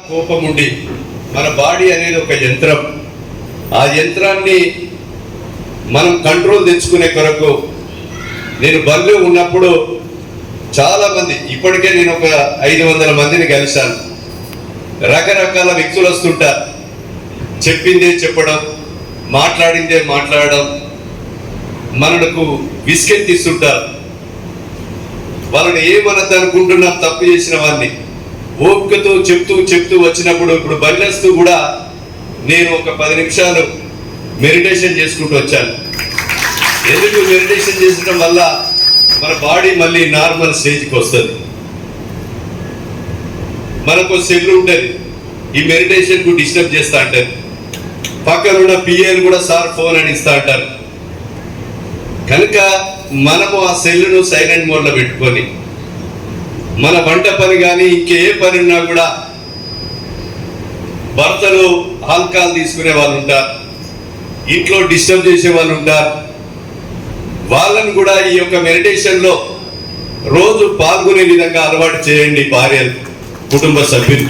కోపం ఉండి మన బాడీ అనేది ఒక యంత్రం. ఆ యంత్రాన్ని మనం కంట్రోల్ తెచ్చుకునే కొరకు నేను బరిలో ఉన్నప్పుడు చాలా మంది, ఇప్పటికే నేను ఒక 500 మందిని కలిశాను. రకరకాల వ్యక్తులు వస్తుంటారు, చెప్పిందే చెప్పడం, మాట్లాడిందే మాట్లాడడం, మనకు విసుకెత్తిస్తుంటారు. వాళ్ళని ఏమనద్దనుకుంటున్నాం తప్పు చేసిన వాడిని ఓపికతో చెప్తూ వచ్చినప్పుడు, ఇప్పుడు బలిస్తూ కూడా నేను ఒక 10 నిమిషాలు మెడిటేషన్ చేసుకుంటూ వచ్చాను. ఎందుకు మెడిటేషన్ చేసడం వల్ల మన బాడీ మళ్ళీ నార్మల్ స్టేజ్కి వస్తుంది. మనకు సెల్ ఉంటుంది, ఈ మెడిటేషన్కు డిస్టర్బ్ చేస్తూ అంటారు. పక్కన ఉన్న పిఏలు కూడా సార్ ఫోన్ అని ఇస్తూ అంటారు. కనుక మనము ఆ సెల్లును సైలెంట్ మోడ్లో పెట్టుకొని మన వంట పని కానీ ఇంకే పని ఉన్నా కూడా, భర్తలు ఆల్కహాల్ తీసుకునే వాళ్ళు ఉంటారు, ఇంట్లో డిస్టర్బ్ చేసే వాళ్ళు ఉంటారు. వాళ్ళని కూడా ఈ యొక్క మెడిటేషన్లో రోజు పాల్గొనే విధంగా అలవాటు చేయండి భార్యలు, కుటుంబ సభ్యులు.